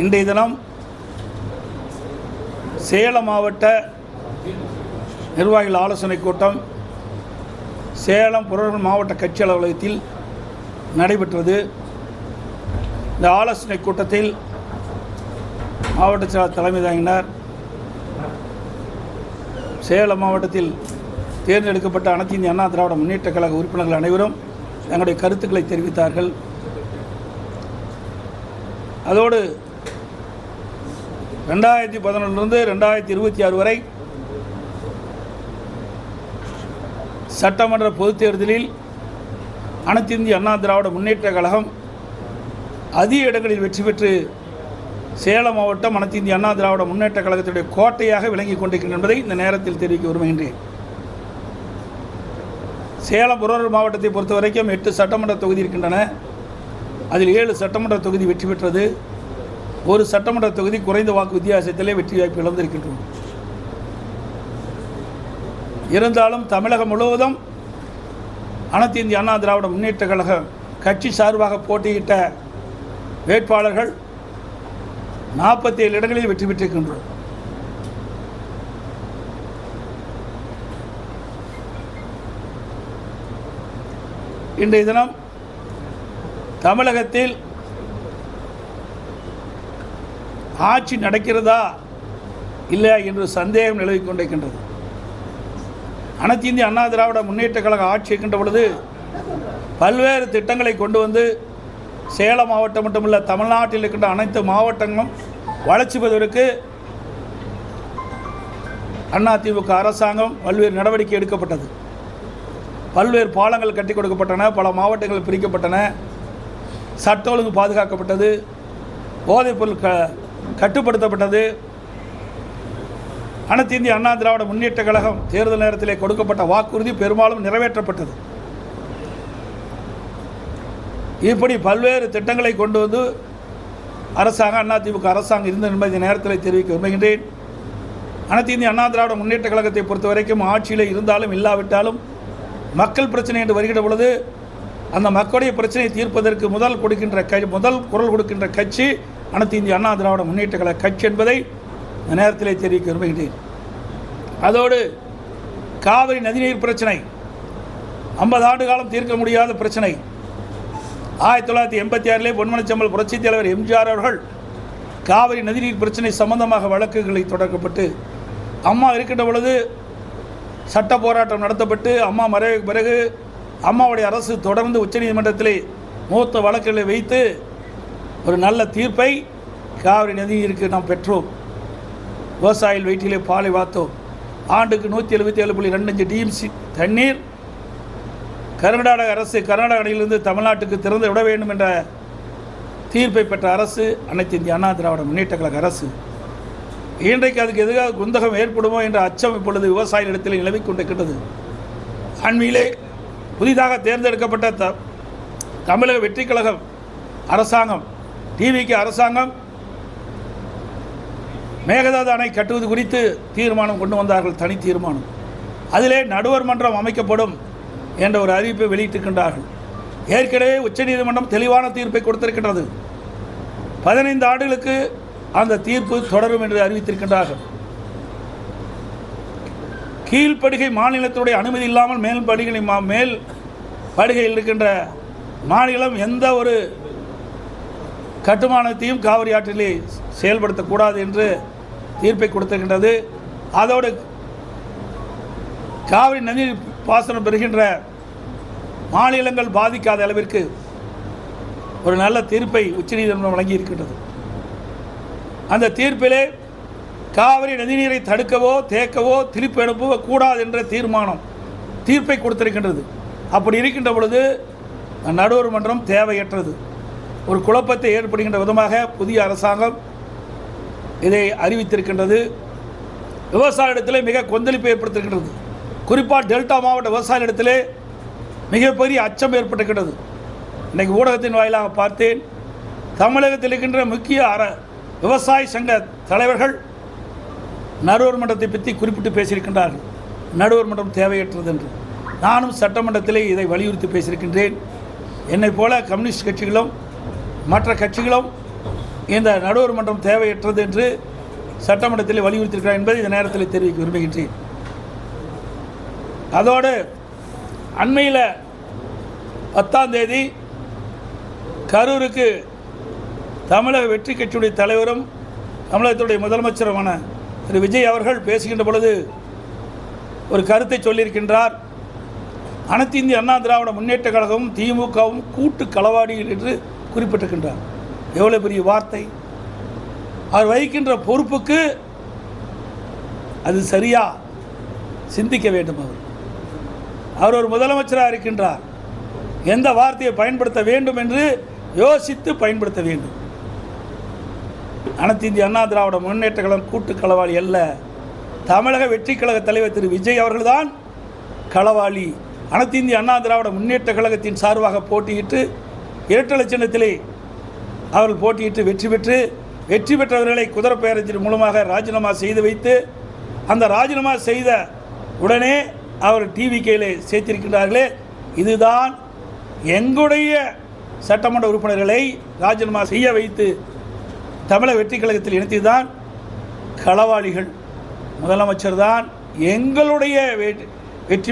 இன்றைய தினம் சேலம் மாவட்ட நிர்வாகிகள் ஆலோசனை கூட்டம் சேலம் புறநகர் மாவட்ட கட்சி அலுவலகத்தில் நடைபெற்றது. இந்த ஆலோசனை கூட்டத்தில் மாவட்ட செயலாளர் தலைமை தாங்கினார். சேலம் மாவட்டத்தில் தேர்ந்தெடுக்கப்பட்ட அனைத்து இந்திய அண்ணா திராவிட முன்னேற்ற கழக உறுப்பினர்கள் அனைவரும் தங்களுடைய கருத்துக்களை தெரிவித்தார்கள். அதோடு 2011 2026 வரை சட்டமன்ற பொதுத் தேர்தலில் அனைத்து இந்திய அண்ணா திராவிட முன்னேற்ற கழகம் அதிக இடங்களில் வெற்றி பெற்று சேலம் மாவட்டம் அனைத்து இந்திய அண்ணா திராவிட முன்னேற்ற கழகத்துடைய கோட்டையாக விளங்கி கொண்டிருக்கின்றன என்பதை இந்த நேரத்தில் தெரிவிக்க விரும்புகின்றேன். சேலம் புறநகர் மாவட்டத்தை பொறுத்த வரைக்கும் 8 சட்டமன்ற தொகுதி இருக்கின்றன. அதில் 7 சட்டமன்ற தொகுதி வெற்றி பெற்றது. ஒரு சட்டமன்ற தொகுதி குறைந்த வாக்கு வித்தியாசத்திலே வெற்றி வாய்ப்பு இழந்திருக்கின்றோம். இருந்தாலும் தமிழகம் முழுவதும் அனைத்து இந்திய அண்ணா திராவிட முன்னேற்ற கழக கட்சி சார்பாக போட்டியிட்ட வேட்பாளர்கள் 47 இடங்களில் வெற்றி பெற்றிருக்கின்றோம். இன்றைய தினம் தமிழகத்தில் ஆட்சி நடக்கிறதா இல்லையா என்று சந்தேகம் நிலவிக் கொண்டிருக்கின்றது. அனைத்து இந்திய அண்ணா திராவிட முன்னேற்ற கழக ஆட்சி இருக்கின்ற பொழுது பல்வேறு திட்டங்களை கொண்டு வந்து சேலம் மாவட்டம் மட்டுமல்ல, தமிழ்நாட்டில் இருக்கின்ற அனைத்து மாவட்டங்களும் வளர்ச்சி பெறுவதற்கு அதிமுக அரசாங்கம் பல்வேறு நடவடிக்கை எடுக்கப்பட்டது. பல்வேறு பாலங்கள் கட்டி கொடுக்கப்பட்டன, பல மாவட்டங்கள் பிரிக்கப்பட்டன, சட்ட ஒழுங்கு பாதுகாக்கப்பட்டது, போதைப்பொருள் கட்டுப்படுத்தப்பட்டது. அனைத்து இந்திய அண்ணா திராவிட முன்னேற்ற கழகம் தேர்தல் நேரத்திலே கொடுக்கப்பட்ட வாக்குறுதி பெரும்பாலும் நிறைவேற்றப்பட்டது. இப்படி பல்வேறு திட்டங்களை கொண்டு வந்து அரசாங்கம் அதிமுக அரசாங்கம் இருந்த என்பதை இந்த நேரத்தில் தெரிவிக்க விரும்புகின்றேன். அனைத்து இந்திய அண்ணா திராவிட முன்னேற்ற கழகத்தை பொறுத்த வரைக்கும் ஆட்சியில் இருந்தாலும் இல்லாவிட்டாலும் மக்கள் பிரச்சனை என்று வருகிற பொழுது அந்த மக்களுடைய பிரச்சனையை தீர்ப்பதற்கு முதல் குரல் கொடுக்கின்ற கட்சி அனைத்து இந்திய அண்ணா திராவிட முன்னேற்ற கழக கட்சி என்பதை இந்த நேரத்தில் தெரிவிக்க விரும்புகின்றேன். அதோடு காவிரி நதிநீர் பிரச்சனை 50 ஆண்டு காலம் தீர்க்க முடியாத பிரச்சனை. 1986 பொன்மனச்செம்மல் புரட்சித் தலைவர் எம்ஜிஆர் அவர்கள் காவிரி நதிநீர் பிரச்சனை சம்பந்தமாக வழக்குகளை தொடக்கப்பட்டு அம்மா இருக்கின்ற பொழுது சட்ட போராட்டம் நடத்தப்பட்டு அம்மா மறைவுக்கு பிறகு அம்மாவுடைய அரசு தொடர்ந்து உச்சநீதிமன்றத்திலே மூத்த வழக்குகளை வைத்து ஒரு நல்ல தீர்ப்பை காவிரி நதிநீருக்கு நாம் பெற்றோம். விவசாயிகள் வயிற்றிலே பாலை வார்த்தோம். ஆண்டுக்கு 177.25 டிஎம்சி தண்ணீர் கர்நாடக அரசு கர்நாடக அணையிலிருந்து தமிழ்நாட்டுக்கு திறந்து விட வேண்டும் என்ற தீர்ப்பை பெற்ற அரசு அனைத்து இந்திய அண்ணா திராவிட முன்னேற்ற கழக அரசு. இன்றைக்கு அதுக்கு எதுக்காக குந்தகம் ஏற்படுமோ என்ற அச்சம் இப்பொழுது விவசாயிகளிடத்தில் நிலவிக் கொண்டிருக்கின்றது. அண்மையிலே புதிதாக தேர்ந்தெடுக்கப்பட்ட தமிழக வெற்றி கழகம் அரசாங்கம் டிவிக்கு அரசாங்கம் மேகதாது அணை கட்டுவது குறித்து தீர்மானம் கொண்டு வந்தார்கள், தனி தீர்மானம். அதிலே நடுவர் மன்றம் அமைக்கப்படும் என்ற ஒரு அறிவிப்பை வெளியிட்டிருக்கின்றார்கள். ஏற்கனவே உச்சநீதிமன்றம் தெளிவான தீர்ப்பை கொடுத்திருக்கின்றது. 15 ஆண்டுகளுக்கு அந்த தீர்ப்பு தொடரும் என்று அறிவித்திருக்கின்றார்கள். கீழ்ப்படுகை மாநிலத்துடைய அனுமதி இல்லாமல் மேல் படுகையில் இருக்கின்ற மாநிலம் எந்த ஒரு கட்டுமானத்தையும் காவிரி ஆற்றிலே செயல்படுத்தக்கூடாது என்று தீர்ப்பை கொடுத்திருக்கின்றது. அதோடு காவிரி நதிநீர் பாசனம் பெறுகின்ற மாநிலங்கள் பாதிக்காத அளவிற்கு ஒரு நல்ல தீர்ப்பை உச்சநீதிமன்றம் வழங்கியிருக்கின்றது. அந்த தீர்ப்பிலே காவிரி நதிநீரை தடுக்கவோ தேக்கவோ திருப்பி அனுப்பவோ கூடாது என்ற தீர்ப்பை கொடுத்திருக்கின்றது. அப்படி இருக்கின்ற பொழுது நடுவர் மன்றம் தேவையற்றது. ஒரு குழப்பத்தை ஏற்படுகின்ற விதமாக புதிய அரசாங்கம் இதை அறிவித்திருக்கின்றது. விவசாயிடத்திலே மிக கொந்தளிப்பை ஏற்படுத்தியிருக்கின்றது. குறிப்பாக டெல்டா மாவட்ட விவசாயிடத்திலே மிகப்பெரிய அச்சம் ஏற்பட்டிருக்கின்றது. இன்றைக்கு ஊடகத்தின் வாயிலாக பார்த்தேன், தமிழகத்தில் இருக்கின்ற முக்கிய விவசாய சங்க தலைவர்கள் நடுவர் மன்றத்தை பற்றி குறிப்பிட்டு பேசியிருக்கின்றார்கள். நடுவர் மன்றம் தேவையற்றது என்று. நானும் சட்டமன்றத்திலே இதை வலியுறுத்தி பேசியிருக்கின்றேன். என்னை போல கம்யூனிஸ்ட் கட்சிகளும் மற்ற கட்சிகளும் இந்த நடுவர் மன்றம் தேவையற்றது என்று சட்டமன்றத்தில் வலியுறுத்தியிருக்கிறார் என்பதை இந்த நேரத்தில் தெரிவிக்க விரும்புகின்றேன். அதோடு அண்மையில் 10ஆம் தேதி கரூருக்கு தமிழக வெற்றி கட்சியுடைய தலைவரும் தமிழகத்துடைய முதலமைச்சருமான திரு விஜய் அவர்கள் பேசுகின்ற பொழுது ஒரு கருத்தை சொல்லியிருக்கின்றார். அனைத்து இந்திய அண்ணா திராவிட முன்னேற்ற கழகமும் திமுகவும் கூட்டு களவாடிகள் என்று குறிப்பிட்டிருக்கின்றார். எவ்வளோ பெரிய வார்த்தை! அவர் வகிக்கின்ற பொறுப்புக்கு அது சரியா சிந்திக்க வேண்டும். அவர் ஒரு முதலமைச்சராக இருக்கின்றார். எந்த வார்த்தையை பயன்படுத்த வேண்டும் என்று யோசித்து பயன்படுத்த வேண்டும். அனைத்து இந்திய அண்ணா திராவிட முன்னேற்ற கழகம் கூட்டு களவாளி அல்ல. தமிழக வெற்றி கழக தலைவர் திரு விஜய் அவர்கள்தான் களவாளி. அனைத்து இந்திய அண்ணா திராவிட முன்னேற்ற கழகத்தின் சார்பாக போட்டியிட்டு இரட்டை சின்னத்திலே அவர்கள் போட்டியிட்டு வெற்றி பெற்றவர்களை குதிரை பேரத்தின் மூலமாக ராஜினாமா செய்து வைத்து அந்த ராஜினாமா செய்த உடனே அவர் டிவிகேயில் சேர்த்திருக்கின்றார்களே, இதுதான் எங்களுடைய சட்டமன்ற உறுப்பினர்களை ராஜினாமா செய்ய வைத்து தமிழக வெற்றி கழகத்தில் இணைத்துதான் களவாளிகள். முதலமைச்சர் தான் எங்களுடைய வெற்றி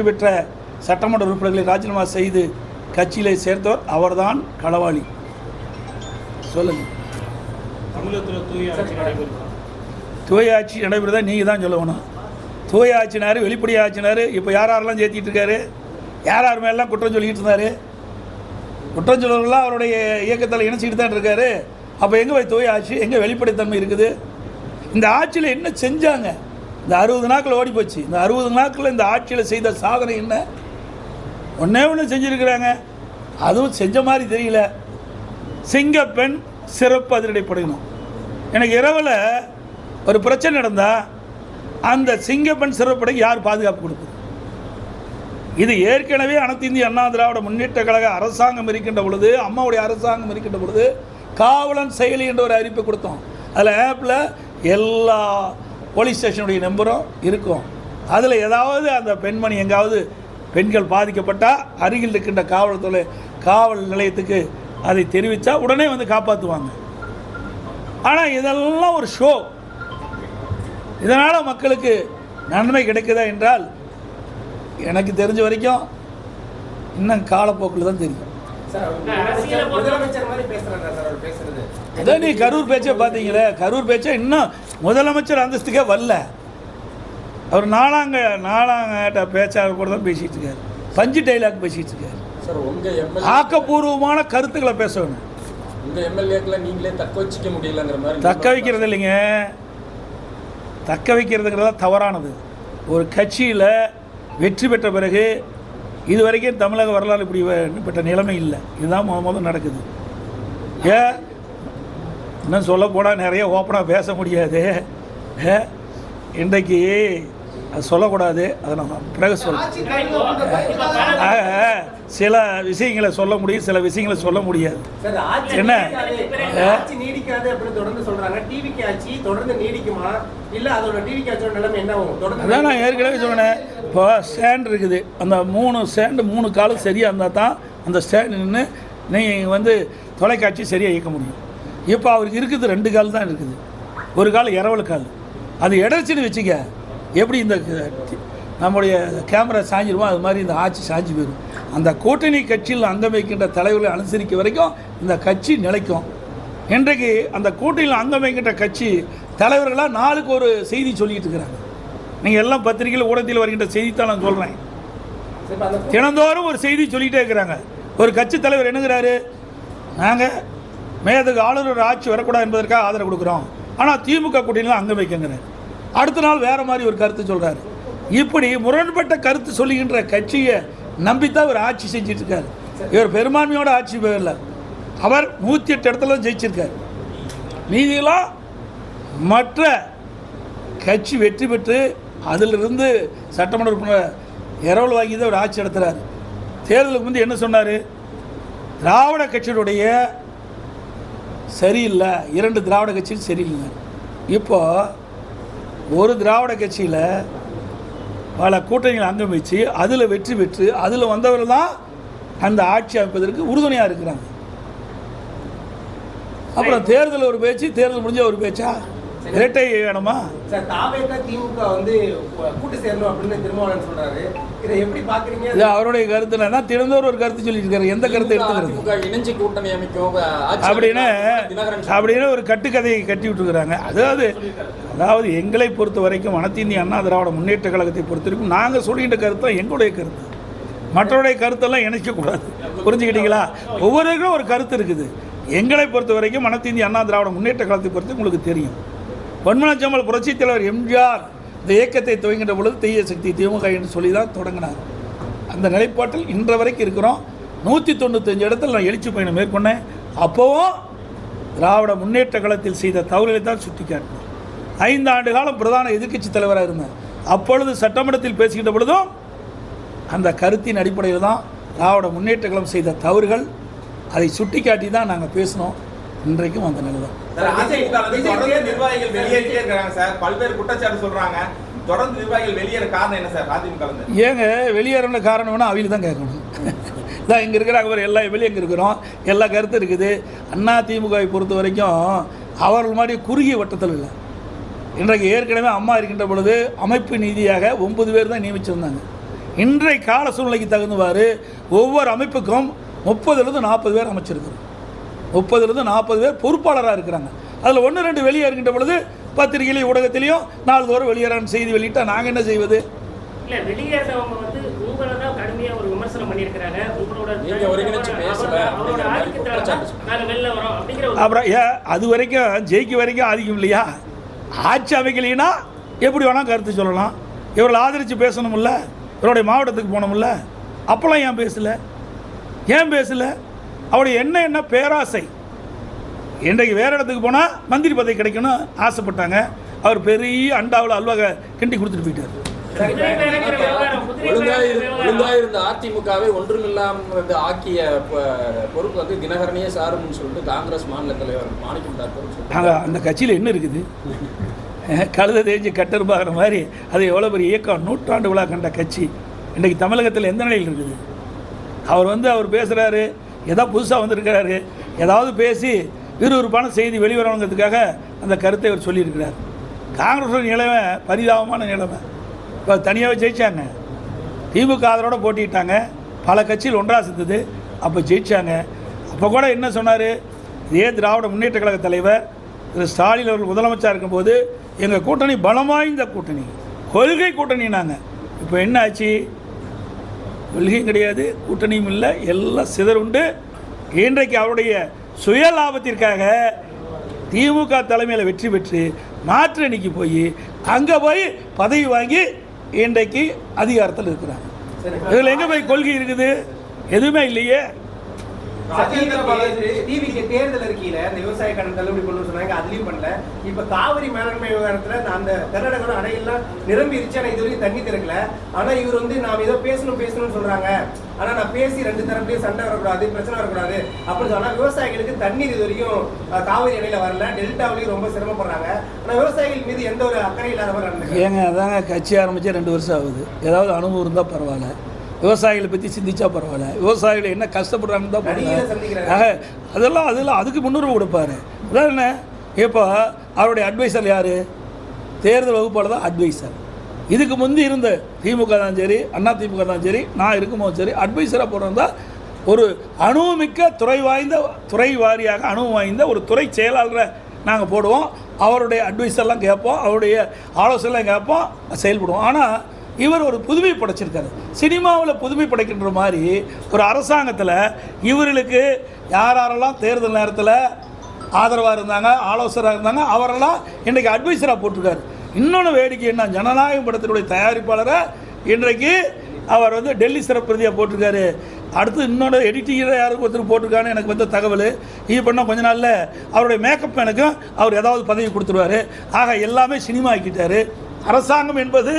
பெற்ற சட்டமன்ற உறுப்பினர்களை ராஜினாமா செய்து கட்சியிலே சேர்த்தவர் அவர்தான் களவாளி. சொல்லுங்கள். தமிழகத்தில் தூய ஆட்சி நடைபெறுதா நீங்கள் தான் சொல்லணும். தூய ஆட்சினார், வெளிப்படை ஆட்சினார். இப்போ யாரெல்லாம் சேர்த்திட்டு இருக்காரு, யார் மேலாம் குற்றம் சொல்லிக்கிட்டு இருந்தார். குற்றம் சொல்வர்கள்லாம் அவருடைய இயக்கத்தில் இணைச்சிக்கிட்டு தான் இருக்காரு. அப்போ எங்கே போய் தூய ஆட்சி, எங்கே வெளிப்படைத்தன்மை இருக்குது? இந்த ஆட்சியில் என்ன செஞ்சாங்க? இந்த 60 நாட்கள் ஓடி போச்சு. இந்த 60 நாட்களில் இந்த ஆட்சியில் செய்த சாதனை என்ன? ஒன்று செஞ்சுருக்கிறாங்க. அதுவும் செஞ்ச மாதிரி தெரியல. சிங்கப்பெண் சிறப்பு அதிரடிப்படையணும். எனக்கு இரவில் ஒரு பிரச்சனை நடந்தால் அந்த சிங்கப்பெண் சிறப்படைக்கு யார் பாதுகாப்பு கொடுக்குது? இது ஏற்கனவே அனைத்து இந்திய அண்ணா திராவிட முன்னேற்ற கழக அரசாங்கம் இருக்கின்ற பொழுது, அம்மாவுடைய அரசாங்கம் இருக்கின்ற பொழுது காவலன் செயலி என்ற ஒரு அறிவிப்பை கொடுத்தோம். அதில் ஆப்பில் எல்லா போலீஸ் ஸ்டேஷனுடைய நம்பரும் இருக்கும். அதில் ஏதாவது அந்த பெண்மணி எங்காவது பெண்கள் பாதிக்கப்பட்டால் அருகில் இருக்கின்ற காவல் நிலையத்துக்கு அதை தெரிவித்தா உடனே வந்து காப்பாற்றுவாங்க. ஆனால் இதெல்லாம் ஒரு ஷோ. இதனால் மக்களுக்கு நன்மை கிடைக்குதா என்றால் எனக்கு தெரிஞ்ச வரைக்கும் இன்னும் காலப்போக்கில் தான் தெரியும். அதான் நீ கரூர் பேச்சை பார்த்தீங்களே, கரூர் பேச்சை இன்னும் முதலமைச்சர் அந்தஸ்துக்கே வரல. அவர் நாலாங்கட்ட பேச்சாளர் கூட தான் பேசிகிட்டு இருக்காரு. பஞ்சு டைலாக் பேசிகிட்டு இருக்காரு. ஆக்கப்பூர்வமான கருத்துக்களை பேச வேணும். தக்க வைக்கிறது இல்லைங்க, தக்க வைக்கிறதுங்கிறதா தவறானது. ஒரு கட்சியில் வெற்றி பெற்ற பிறகு இதுவரைக்கும் தமிழக வரலாறு இப்படிப்பட்ட நிலைமை இல்லை. இதுதான் முதல் நடக்குது. ஏன் இன்னும் சொல்ல போனால் நிறைய ஓப்பனாக பேச முடியாது. இன்றைக்கு அது சொல்லக்கூடாது. அதை நம்ம பிறகு சில விஷயங்களை சொல்ல முடியும், சில விஷயங்களை சொல்ல முடியாது. என்ன அதான் நான் ஏற்கனவே சொன்னேன். இப்போ ஸ்டாண்ட் இருக்குது, அந்த 3 ஸ்டாண்டு 3 காலும் சரியாக இருந்தால் தான் அந்த ஸ்டாண்டு நின்று நீங்கள் வந்து தொலைக்காட்சி சரியாக இயக்க முடியும். இப்போ அவருக்கு இருக்குது 2 கால் தான் இருக்குது. ஒரு கால் இரவல் கால். அது இடச்சின்னு வச்சுக்க, எப்படி இந்த நம்முடைய கேமரா சாஞ்சிருமோ அது மாதிரி இந்த ஆட்சி சாஞ்சி போயிடும். அந்த கூட்டணி கட்சியில் அங்கம் வைக்கின்ற தலைவர்களை அனுசரிக்க வரைக்கும் இந்த கட்சி நிலைக்கும். இன்றைக்கு அந்த கூட்டணியில் அங்கம் வைக்கின்ற கட்சி தலைவர்களாக நாளுக்கு ஒரு செய்தி சொல்லிகிட்டு இருக்கிறாங்க. நீங்கள் எல்லாம் பத்திரிகையில் ஊடகத்தில் வருகின்ற செய்தித்தான் நான் சொல்கிறேன். தினந்தோறும் ஒரு செய்தி சொல்லிகிட்டே இருக்கிறாங்க. ஒரு கட்சி தலைவர் என்னங்கிறாரு, நாங்கள் மேதுக்கு ஆளுநர் ஆட்சி வரக்கூடாது என்பதற்காக ஆதரவு கொடுக்குறோம், ஆனால் திமுக கூட்டணியில் அங்கம் வைக்கங்கிறார். அடுத்த நாள் வேறு மாதிரி ஒரு கருத்து சொல்கிறார். இப்படி முரண்பட்ட கருத்து சொல்லுகின்ற கட்சியை நம்பித்தான் இவர் ஆட்சி செஞ்சுட்டு இருக்கார். இவர் பெரும்பான்மையோட ஆட்சி போயிடல. அவர் 108 இடத்துல ஜெயிச்சிருக்கார். மீதியெல்லாம் மற்ற கட்சி வெற்றி பெற்று அதிலிருந்து சட்டமன்ற உறுப்பினர் இரவல் வாங்கி தான் ஒரு ஆட்சி நடத்துகிறார். தேர்தலுக்கு முந்தைய என்ன சொன்னார்? திராவிட கட்சியினுடைய சரியில்லை, 2 திராவிட கட்சியும் சரியில்லை. இப்போ ஒரு திராவிட கட்சியில் பல கூட்டணிகள் அங்கம் வச்சு அதில் வெற்றி பெற்று அதில் வந்தவர்கள் தான் அந்த ஆட்சி அமைப்பதற்கு உறுதுணையாக இருக்கிறாங்க. அப்புறம் தேர்தல் ஒரு பேச்சு, தேர்தல் முடிஞ்ச ஒரு பேச்சா? இரட்டை வேணுமா? சார், தாவேக திமுக வந்து கூட்டு சேரணும் அப்படின்னு திருமாவளவன் சொல்றாரு. இதை எப்படி பாக்குறீங்க? இது அவருடைய கருத்து. என்ன தினந்தோறும் ஒரு கருத்து சொல்லிட்டு இருக்காரு. எந்த கருத்தை எடுத்துக்கிறது இணைஞ்சு கூட்டணி அமைக்கும் அப்படின்னு ஒரு கட்டுக்கதையை கட்டி விட்டுருக்குறாங்க. அதாவது எங்களை பொறுத்த வரைக்கும் அனைத்து இந்திய அண்ணா திராவிட முன்னேற்ற கழகத்தை பொறுத்த வரைக்கும் நாங்கள் சொல்லிக்கிட்ட கருத்து தான் எங்களுடைய கருத்து. மற்றவருடைய கருத்தெல்லாம் இணைக்கக்கூடாது. புரிஞ்சுக்கிட்டீங்களா? ஒவ்வொருவருக்கும் ஒரு கருத்து இருக்குது. எங்களை பொறுத்த வரைக்கும் அனைத்து இந்திய அண்ணா திராவிட முன்னேற்ற கழகத்தை பொறுத்து உங்களுக்கு தெரியும். பொன்மனச்செம்மல் புரட்சித் தலைவர் எம்ஜிஆர் இந்த இயக்கத்தை துவங்கின்ற பொழுது தீய சக்தி திமுக என்று சொல்லி தான் தொடங்கினார். அந்த நிலைப்பாட்டில் இன்ற வரைக்கும் இருக்கிறோம். 195 இடத்துல நான் எழுச்சி பயணம் மேற்கொண்டேன். அப்போவும் திராவிட முன்னேற்ற கழகத்தில் செய்த தவறுகளை தான் சுட்டி காட்டினோம். 5 ஆண்டு காலம் பிரதான எதிர்க்கட்சி தலைவராக இருந்தேன். அப்பொழுது சட்டமன்றத்தில் பேசுகின்ற பொழுதும் அந்த கருத்தின் அடிப்படையில் தான் திராவிட முன்னேற்ற கழகம் செய்த தவறுகள் அதை சுட்டி காட்டி தான் நாங்கள் பேசினோம். இன்றைக்கும் அந்த நிலை தான். நிர்வாகிகள் வெளியேறிட்டே இருக்காங்க சார். பல்வேறு குற்றச்சாட்டு சொல்றாங்க. தொடர்ந்து நிர்வாகிகள் வெளியேற காரணம் என்ன சார்? அதிமுக ஏங்க வெளியேறின காரணம் வேணா அவையில் தான் கேட்கணும். இதான் இங்கே இருக்கிறாங்க, ஒரு எல்லா வெளியே இங்கே இருக்கிறோம், எல்லா கருத்து இருக்குது. அண்ணா திமுகவை பொறுத்த வரைக்கும் அவர்கள் மாதிரி குறுகிய வட்டத்தில் இல்லை. இன்றைக்கு ஏற்கனவே அம்மா இருக்கின்ற பொழுது அமைப்பு நீதியாக 9 பேர் தான் நியமிச்சிருந்தாங்க. இன்றைய கால சூழ்நிலைக்கு தகுந்தவாறு ஒவ்வொரு அமைப்புக்கும் 30லிருந்து 40 பேர் அமைச்சிருக்கிறோம். 30லிருந்து 40 பேர் பொறுப்பாளராக இருக்கிறாங்க. அதில் 1-2 வெளியே இருக்கின்ற பொழுது பத்திரிகையிலையும் ஊடகத்திலையும் நாள்தோறும் வெளியேறான செய்தி வெளியிட்டா நாங்கள் என்ன செய்வது? இல்லை, வெளியேறவங்க வந்து உங்களை தான் கடுமையாக ஒரு விமர்சனம் பண்ணியிருக்கிறாங்க. உங்களோட அப்புறம் அது வரைக்கும் ஜெயிக்க வரைக்கும் ஆதிக்கம் இல்லையா? ஆட்சி அமைக்கலைன்னா எப்படி வேணால் கருத்து சொல்லலாம். இவர்கள் ஆதரித்து பேசணும்ல, இவருடைய மாவட்டத்துக்கு போனோம்ல, அப்போல்லாம் ஏன் பேசலை? அவருடைய என்ன பேராசை. இன்றைக்கு வேறு இடத்துக்கு போனால் மந்திரி பதவி கிடைக்கணும் ஆசைப்பட்டாங்க. அவர் பெரிய அண்டாவில் அல்வாக கிண்டி கொடுத்துட்டு போயிட்டார். இருந்த அதிமுகவை ஒன்றுமில்லாமல் ஆக்கிய பொறுப்பு வந்து தினகரனையே சாருன்னு சொல்லிட்டு காங்கிரஸ் மாநில தலைவர் மாணிக்கம் தாக்கூர் அந்த கட்சியில் என்ன இருக்குது? கழுத தேஞ்சு கட்டருபாகிற மாதிரி அது எவ்வளோ பெரிய இயக்கம், 100 ஆண்டு விழா கண்ட கட்சி இன்றைக்கு தமிழகத்தில் எந்த நிலையில் இருக்குது? அவர் பேசுகிறாரு, ஏதாவது புதுசாக வந்திருக்கிறாரு, ஏதாவது பேசி விறுவிறுப்பான செய்தி வெளிவரணுங்கிறதுக்காக அந்த கருத்தை அவர் சொல்லியிருக்கிறார். காங்கிரஸோட நிலைமை பரிதாபமான நிலைமை. இப்போ தனியாகவே ஜெயித்தாங்க, திமுக அதோட போட்டிட்டாங்க, பல கட்சிகள் ஒன்றாக சேர்ந்தது, அப்போ ஜெயித்தாங்க. அப்போ கூட என்ன சொன்னார்? இதே திராவிட முன்னேற்ற கழக தலைவர் திரு ஸ்டாலின் அவர்கள் முதலமைச்சர் இருக்கும்போது எங்கள் கூட்டணி பலம் வாய்ந்த கூட்டணி, கொள்கை கூட்டணினாங்க. இப்போ என்ன ஆச்சு? கொள்கையும் கிடையாது, கூட்டணியும் இல்லை, எல்லாம் சிதறுண்டு. இன்றைக்கு அவருடைய சுய லாபத்திற்காக திமுக தலைமையில் வெற்றி பெற்று மாற்று அணிக்கு போய் அங்கே போய் பதவி வாங்கி இன்றைக்கு அதிகாரத்தில் இருக்கிறாங்க. இதில் எங்கே போய் கொள்கை இருக்குது? எதுவுமே இல்லையே. டிவிக்கு தேர்தல் அறிக்கையில இந்த விவசாய கடன் தள்ளுபடி கொண்டு சொன்னாங்க, அதுலயும் பண்ணல. இப்ப காவிரி மேலாண்மை விவகாரத்துல அந்த கர்நாடக அணையெல்லாம் நிரம்பிருச்சு, ஆனா இது வரைக்கும் தண்ணி திறக்கல. ஆனா இவர் வந்து நாம் ஏதோ பேசணும்னு சொல்றாங்க, ஆனா நான் பேசி 2 தரப்புலையும் சண்டை வரக்கூடாது, பிரச்சனை வரக்கூடாது அப்படின்னு சொன்னா விவசாயிகளுக்கு தண்ணீர் இது வரைக்கும் காவிரி அணையில வரல, டெல்டாவிலையும் ரொம்ப சிரமப்படுறாங்க. ஆனா விவசாயிகள் மீது எந்த ஒரு அக்கறை இல்லாதவர். ஏங்க அதாங்க கட்சி ஆரம்பிச்சு 2 வருஷம் ஆகுது. ஏதாவது அனுபவம் இருந்தால் பரவாயில்ல, விவசாயிகளை பற்றி சிந்திச்சா பரவாயில்ல, விவசாயிகள் என்ன கஷ்டப்படுறாங்கன்னு தான் பரவாயில்ல. அதெல்லாம் அதுக்கு முன்னுரிமை கொடுப்பாரு. அதான் என்ன, இப்போ அவருடைய அட்வைசர் யார்? தேர்தல் வகுப்பாளர் தான் அட்வைசர். இதுக்கு முந்தி இருந்த திமுக தான் சரி, அண்ணா திமுக தான் சரி, நான் இருக்கும்போது சரி, அட்வைசராக போடுறதா ஒரு அனுபவமிக்க துறை வாரியாக அனுபவம் வாய்ந்த ஒரு துறை செயலாளரை நாங்கள் போடுவோம். அவருடைய அட்வைஸெல்லாம் கேட்போம், அவருடைய ஆலோசனைலாம் கேட்போம், செயல்படுவோம். ஆனால் இவர் ஒரு புதுமை படைச்சிருக்காரு. சினிமாவில் புதுமை படைக்கின்ற மாதிரி ஒரு அரசாங்கத்தில் இவர்களுக்கு யாரெல்லாம் தேர்தல் நேரத்தில் ஆதரவாக இருந்தாங்க, ஆலோசகராக இருந்தாங்க, அவரெல்லாம் இன்றைக்கு அட்வைசராக போட்டிருக்காரு. இன்னொன்று வேடிக்கை என்ன, ஜனநாயகம் படத்தினுடைய தயாரிப்பாளரை இன்றைக்கு அவர் வந்து டெல்லி சிறப்பு பிரதியாக போட்டிருக்காரு. அடுத்து இன்னொன்று எடிட்டிங்கராக யாருக்கு ஒருத்தர் போட்டிருக்கான்னு எனக்கு வந்து தகவல். இது பண்ணால் கொஞ்ச நாளில் அவருடைய மேக்கப் மேனுக்கும் அவர் ஏதாவது பதவி கொடுத்துருவார். ஆக எல்லாமே சினிமா ஆக்கிட்டார். அரசாங்கம் என்பது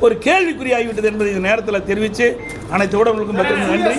ஒரு கேள்விக்குறியாகிவிட்டது என்பதை இந்த நேரத்தில் தெரிவித்து அனைத்து ஊடகங்களுக்கும் நன்றி.